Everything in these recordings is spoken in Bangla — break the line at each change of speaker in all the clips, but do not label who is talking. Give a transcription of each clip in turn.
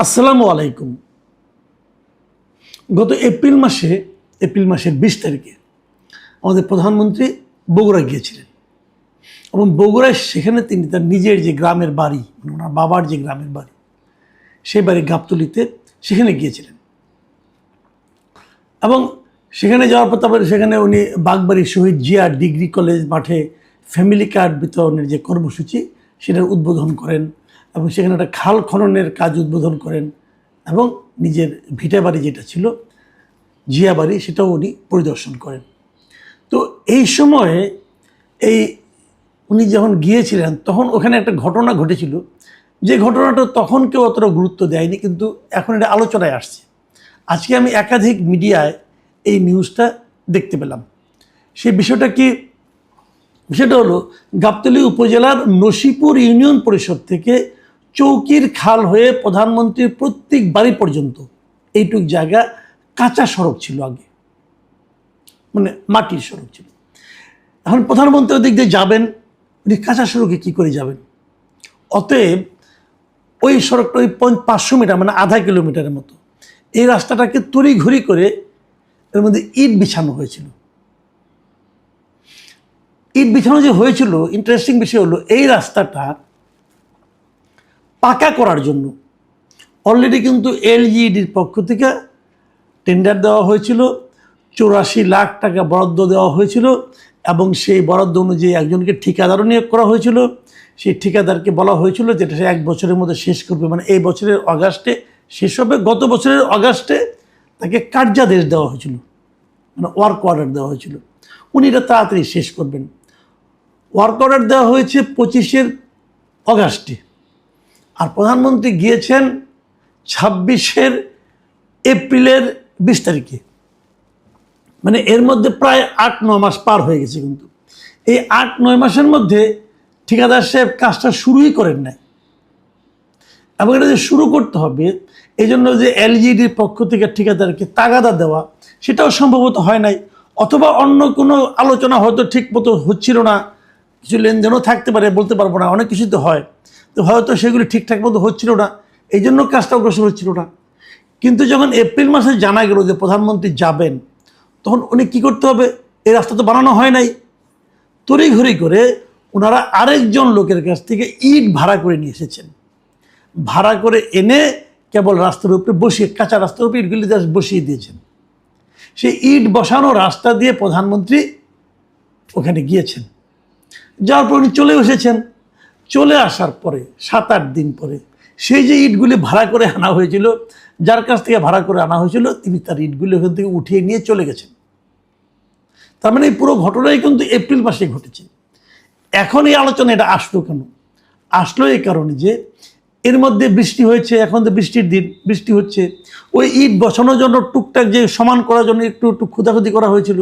আসসালামু আলাইকুম। গত এপ্রিল মাসের 20 তারিখে আমাদের প্রধানমন্ত্রী বগুড়া গিয়েছিলেন এবং বগুড়ায় সেখানে তিনি তার নিজের যে গ্রামের বাড়ি, মানে ওনার বাবার যে গ্রামের বাড়ি, সেই বাড়ি গাবতলীতে সেখানে গিয়েছিলেন এবং সেখানে যাওয়ার পর তারপরে সেখানে উনি বাগবাড়ি শহীদ জিয়া ডিগ্রি কলেজ মাঠে ফ্যামিলি কার্ড বিতরণের যে কর্মসূচি সেটার উদ্বোধন করেন এবং সেখানে একটা খাল খননের কাজ উদ্বোধন করেন এবং নিজের ভিটা বাড়ি যেটা ছিল জিয়া বাড়ি সেটাও উনি পরিদর্শন করেন। তো এই সময়ে উনি যখন গিয়েছিলেন তখন ওখানে একটা ঘটনা ঘটেছিল, যে ঘটনাটা তখন কেউ অতটা গুরুত্ব দেয়নি, কিন্তু এখন এটা আলোচনায় আসছে। আজকে আমি একাধিক মিডিয়ায় এই নিউজটা দেখতে পেলাম। সেই বিষয়টা হলো গাবতলী উপজেলার নসিপুর ইউনিয়ন পরিষদ থেকে চৌকির খাল হয়ে প্রধানমন্ত্রীর প্রত্যেক বাড়ি পর্যন্ত এইটুক জায়গা কাঁচা সড়ক ছিল, আগে মানে মাটির সড়ক ছিল। এখন প্রধানমন্ত্রী ওদিক দিয়ে যাবেন, উনি কাঁচা সড়কে কী করে যাবেন? অতএব ওই সড়কটা ওই 500 মিটার মানে আধা কিলোমিটারের মতো এই রাস্তাটাকে তড়িঘড়ি করে এর মধ্যে ইট বিছানো হয়েছিল। ইট বিছানো যে হয়েছিল, ইন্টারেস্টিং বিষয় হলো এই রাস্তাটা পাকা করার জন্য অলরেডি কিন্তু এলজিইডির পক্ষ থেকে টেন্ডার দেওয়া হয়েছিল, 84 লাখ টাকা বরাদ্দ দেওয়া হয়েছিল এবং সেই বরাদ্দ অনুযায়ী একজনকে ঠিকাদারও নিয়োগ করা হয়েছিল। সেই ঠিকাদারকে বলা হয়েছিল যেটা সে 1 বছরের মধ্যে শেষ করবে, মানে এই বছরের অগাস্টে শেষ হবে। গত বছরের অগাস্টে তাকে কার্যাদেশ দেওয়া হয়েছিল, মানে ওয়ার্ক অর্ডার দেওয়া হয়েছিল, উনি এটা তাড়াতাড়ি শেষ করবেন। ওয়ার্ক অর্ডার দেওয়া হয়েছে 25 অগাস্টে, আর প্রধানমন্ত্রী গিয়েছেন 26 এপ্রিলের 20 তারিখে, মানে এর মধ্যে প্রায় 8-9 মাস পার হয়ে গেছে। কিন্তু এই 8-9 মাসের মধ্যে ঠিকাদার সাহেব কাজটা শুরুই করেন নাই এবং এটা যে শুরু করতে হবে এই জন্য যে এলজিইডির পক্ষ থেকে ঠিকাদারকে তাগাদা দেওয়া সেটাও সম্ভবত হয় নাই, অথবা অন্য কোনো আলোচনা হয়তো ঠিক মতো হচ্ছিল না, কিছু লেনদেনও থাকতে পারে, বলতে পারবো না, অনেক কিছু তো হয়, তো হয়তো সেগুলি ঠিকঠাক মতো হচ্ছিল না, এই জন্য কাজটা অগ্রসর হচ্ছিল না। কিন্তু যখন এপ্রিল মাসে জানা গেল যে প্রধানমন্ত্রী যাবেন, তখন উনি কী করতে হবে? এই রাস্তা তো বানানো হয় নাই, তড়িঘড়ি করে ওনারা আরেকজন লোকের কাছ থেকে ইট ভাড়া করে নিয়ে এসেছেন। ভাড়া করে এনে কেবল রাস্তার উপরে বসিয়ে, কাঁচা রাস্তার উপরে ইটগুলি জাস্ট বসিয়ে দিয়েছেন। সেই ইট বসানো রাস্তা দিয়ে প্রধানমন্ত্রী ওখানে গিয়েছেন, যাওয়ার পর উনি চলে এসেছেন। চলে আসার পরে 7-8 দিন পরে সেই যে ইটগুলি ভাড়া করে আনা হয়েছিল, যার কাছ থেকে ভাড়া করে আনা হয়েছিল, তিনি তার ইটগুলি ওখান থেকে উঠিয়ে নিয়ে চলে গেছেন। তার মানে এই পুরো ঘটনাই কিন্তু এপ্রিল মাসে ঘটেছে। এখন এই আলোচনা এটা আসলো কেন? আসলো এই কারণে যে এর মধ্যে বৃষ্টি হয়েছে, এখন তো বৃষ্টির দিন, বৃষ্টি হচ্ছে, ওই ইট বসানোর জন্য টুকটাক যে সমান করার জন্য একটু একটু খুদাখুদি করা হয়েছিল,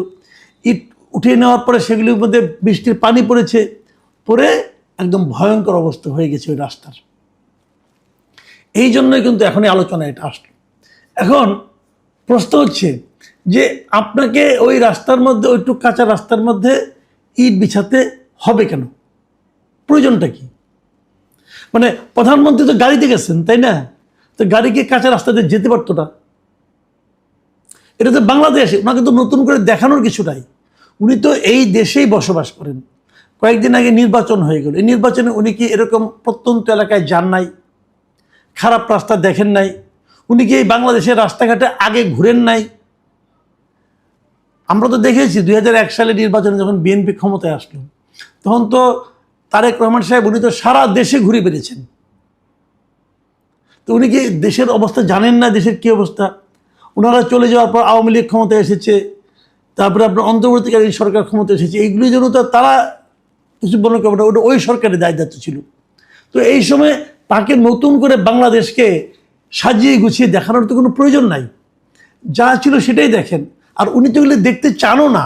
ইট উঠিয়ে নেওয়ার পরে সেগুলির মধ্যে বৃষ্টির পানি পড়েছে, পরে একদম ভয়ঙ্কর অবস্থা হয়ে গেছে ওই রাস্তার। এই জন্যই কিন্তু এখনই আলোচনা এটা আসলো। এখন প্রশ্ন হচ্ছে যে আপনাকে ওই রাস্তার মধ্যে, ওইটুক কাঁচা রাস্তার মধ্যে ইট বিছাতে হবে কেন? প্রয়োজনটা কি? মানে প্রধানমন্ত্রী তো গাড়িতে গেছেন, তাই না? তো গাড়িকে কাঁচা রাস্তা দিয়ে যেতে পারতো না? এটা তো বাংলাদেশে, ওনাকে তো নতুন করে দেখানোর কিছু নাই। উনি তো এই দেশেই বসবাস করেন। কয়েকদিন আগে নির্বাচন হয়ে গেল, এই নির্বাচনে উনি কি এরকম প্রত্যন্ত এলাকায় যান নাই? খারাপ রাস্তা দেখেন নাই? উনি কি এই বাংলাদেশের রাস্তাঘাটে আগে ঘুরেন নাই? আমরা তো দেখেছি 2001 সালে নির্বাচনে যখন বিএনপি ক্ষমতায় আসলো, তখন তো তারেক রহমান সাহেব উনি তো সারা দেশে ঘুরে বেরিয়েছেন। তো উনি কি দেশের অবস্থা জানেন না? দেশের কী অবস্থা? ওনারা চলে যাওয়ার পর আওয়ামী লীগ ক্ষমতায় এসেছে, তারপরে আপনার অন্তর্বর্তীকালীন সরকার ক্ষমতায় এসেছে, এইগুলির জন্য তো তারা কিছু মনে করবে না, ওটা ওই সরকারের দায়িত্ব ছিল। তো এই সময় তাকে নতুন করে বাংলাদেশকে সাজিয়ে গুছিয়ে দেখানোর তো কোনো প্রয়োজন নাই, যা ছিল সেটাই দেখেন। আর উনি তো এগুলো দেখতে চানও না।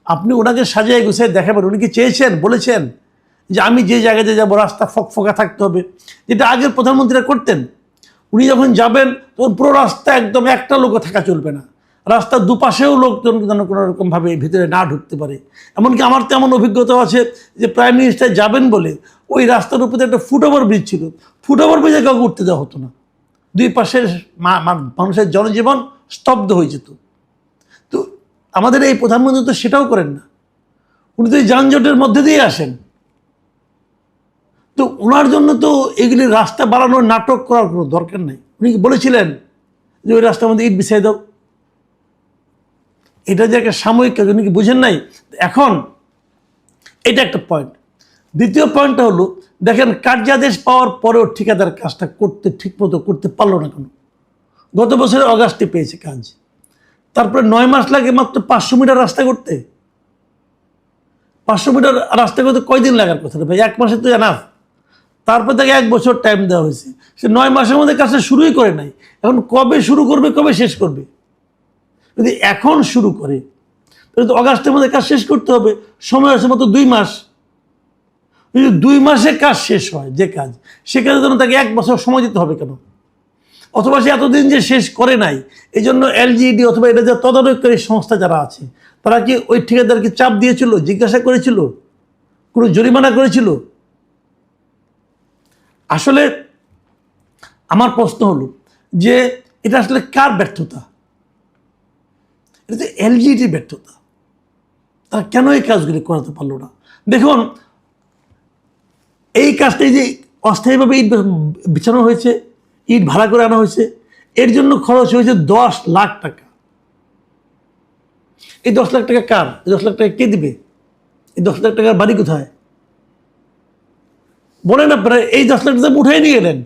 আপনি ওনাকে সাজিয়ে গুছিয়ে দেখাবেন, উনি কি চেয়েছেন, বলেছেন যে আমি যে জায়গাতে যাবো রাস্তা ফকফকা থাকতে হবে, যেটা আগের প্রধানমন্ত্রীরা করতেন? উনি যখন যাবেন তখন পুরো রাস্তা একদম একটা লোকও থাকা চলবে না, রাস্তার দুপাশেও লোকজন যেন কোনো রকমভাবে ভিতরে না ঢুকতে পারে। এমনকি আমার তো এমন অভিজ্ঞতা আছে যে প্রাইম মিনিস্টার যাবেন বলে ওই রাস্তার উপরে একটা ফুটওভার ব্রিজ ছিল, ফুটওভার ব্রিজে কাউকে উঠতে দেওয়া হতো না, দুই পাশের মানুষের জনজীবন স্তব্ধ হয়ে যেত। তো আমাদের এই প্রধানমন্ত্রী তো সেটাও করেন না, উনি তো এই যানজটের মধ্যে দিয়ে আসেন। তো ওনার জন্য তো এগুলি রাস্তা বাড়ানোর নাটক করার কোনো দরকার নেই। উনি কি বলেছিলেন যে ওই রাস্তার মধ্যে ইট বিছাই দাও? এটা যে একটা সাময়িক কাজ, উনি কি বুঝেন নাই? এখন এটা একটা পয়েন্ট। দ্বিতীয় পয়েন্টটা হলো, দেখেন কার্যাদেশ পাওয়ার পরেও ঠিকাদার কাজটা ঠিকমতো করতে পারলো না কেন? গত বছরের অগাস্টে পেয়েছে কাজ, তারপরে 9 মাস লাগে মাত্র 500 মিটার রাস্তা করতে। 500 মিটার রাস্তা করতে কয়দিন লাগার কথা ভাই? 1 মাসে তো জানা। তারপর তাকে 1 বছর টাইম দেওয়া হয়েছে, সে 9 মাসের মধ্যে কাজটা শুরুই করে নাই। এখন কবে শুরু করবে, কবে শেষ করবে? যদি এখন শুরু করে তাহলে তো অগাস্টের মধ্যে কাজ শেষ করতে হবে। সময় আছে মাত্র 2 মাস। যদি 2 মাসে কাজ শেষ হয় যে কাজ, সে কাজের জন্য তাকে 1 বছর সময় দিতে হবে কেন? অথবা সে এতদিন যে শেষ করে নাই, এই জন্য এলজিইডি অথবা এটা যে তদারককারী সংস্থা যারা আছে, তারা কি ওই ঠিকাদারকে চাপ দিয়েছিল, জিজ্ঞাসা করেছিল, কোনো জরিমানা করেছিল? আসলে আমার প্রশ্ন হলো যে এটা আসলে কার ব্যর্থতা? এটা তো এলজিইডির ব্যর্থতা। তারা কেন এই কাজগুলি করাতে পারলো না? দেখুন, এই কাজটাই যে অস্থায়ীভাবে ইট বিছানো হয়েছে, ইট ভাড়া করে আনা হয়েছে, এর জন্য খরচ হয়েছে 10 লাখ টাকা। এই 10 লাখ টাকা কার? এই 10 লাখ টাকা কে দিবে? এই 10 লাখ টাকার বাড়ি কোথায় বলেন আপনারা? এই 10 লাখ টাকা উঠাই নিয়ে গেলেন,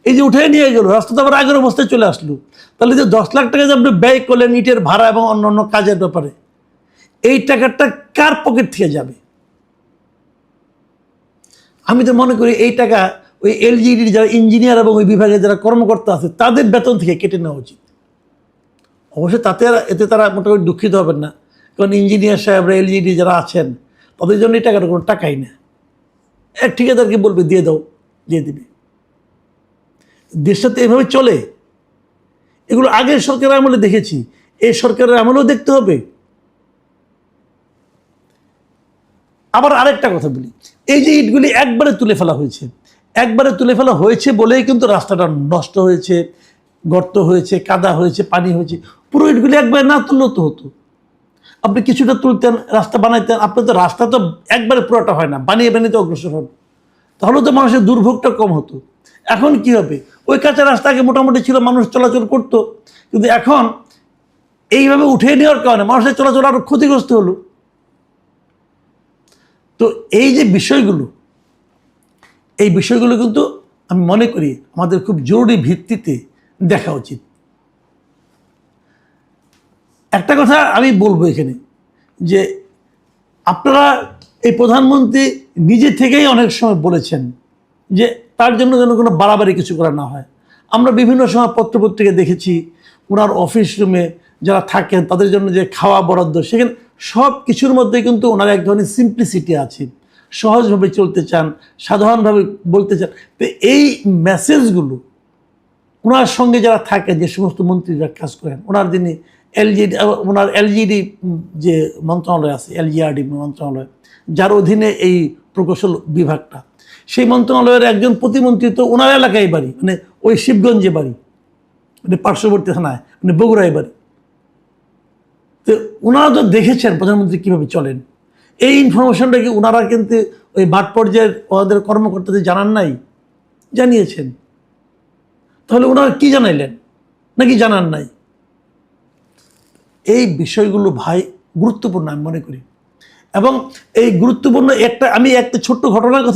এই যে উঠাই নিয়ে গেল, রাস্তা তো আবার আগের অবস্থায় চলে আসলো। তাহলে যে 10 লাখ টাকা যে আপনি ব্যয় করলেন ইটের ভাড়া এবং অন্যান্য কাজের ব্যাপারে, এই টাকাটা কার পকেট থেকে যাবে? আমি তো মনে করি এই টাকা ওই এলজিইডির যারা ইঞ্জিনিয়ার এবং ওই বিভাগের যারা কর্মকর্তা আছে তাদের বেতন থেকে কেটে নেওয়া উচিত। অবশ্যই এতে তারা মোটামুটি দুঃখিত হবেন না, কারণ ইঞ্জিনিয়ার সাহেবরা এলজিইডি যারা আছেন তাদের জন্য এই টাকাটা কোনো টাকাই না। এক ঠিকাদারকে বলবে দিয়ে দাও, দিয়ে দিবে। দেশটা তো এভাবে চলে। এগুলো আগের সরকারের আমলে দেখেছি, এই সরকারের আমলেও দেখতে হবে। আবার আরেকটা কথা বলি, এই যে ইটগুলি একবারে তুলে ফেলা হয়েছে বলেই কিন্তু রাস্তাটা নষ্ট হয়েছে, গর্ত হয়েছে, কাদা হয়েছে, পানি হয়েছে। পুরো ইটগুলি একবারে না তুললেও তো হতো। আপনি কিছুটা তুলতেন, রাস্তা বানাইতেন। আপনি তো রাস্তা তো একবারে পুরোটা হয় না, বানিয়ে তো অগ্রসর হন, তাহলে তো মানুষের দুর্ভোগটা কম হতো। এখন কি হবে? ওই কাঁচা রাস্তা আগে মোটামুটি ছিল, মানুষ চলাচল করতো, কিন্তু এখন এইভাবে উঠে নেওয়ার কারণে মানুষের চলাচল আরো ক্ষতিগ্রস্ত হলো। তো এই যে বিষয়গুলো, এই বিষয়গুলো কিন্তু আমি মনে করি আমাদের খুব জরুরি ভিত্তিতে দেখা উচিত। একটা কথা আমি বলবো এখানে, যে আপনারা এই প্রধানমন্ত্রী নিজে থেকেই অনেক সময় বলেছেন যে তার জন্য যেন কোনো বাড়াবাড়ি কিছু করা না হয়। আমরা বিভিন্ন সময় পত্রপত্রিকা দেখেছি, ওনার অফিস রুমে যারা থাকেন তাদের জন্য যে খাওয়া বরাদ্দ, সেখানে সব কিছুর মধ্যে কিন্তু ওনার এক ধরনের সিম্পলিসিটি আছে, সহজভাবে চলতে চান, সাধারণভাবে বলতে চান। তো এই মেসেজগুলো ওনার সঙ্গে যারা থাকেন, যে সমস্ত মন্ত্রীরা কাজ করেন, ওনার এলজিডি যে মন্ত্রণালয় আছে, এলজিআরডি মন্ত্রণালয়, যার অধীনে এই প্রকৌশল বিভাগটা, সেই মন্ত্রণালয়ের একজন প্রতিমন্ত্রী তো ওনার এলাকায় বাড়ি, মানে ওই শিবগঞ্জে বাড়ি, মানে পার্শ্ববর্তী থানায়, মানে বগুড়ায় বাড়ি। তো ওনারা তো দেখেছেন প্রধানমন্ত্রী কীভাবে চলেন। এই ইনফরমেশনটা কি ওনারা কিন্তু ওই মাঠ পর্যায়ের ওদের কর্মকর্তাদের জানান নাই? জানিয়েছেন। তাহলে ওনারা কি জানাইলেন, নাকি জানান নাই? এই বিষয়গুলো ভাই গুরুত্বপূর্ণ আমি মনে করি। এবং এই গুরুত্বপূর্ণ আমি একটা ছোট্ট ঘটনার কথা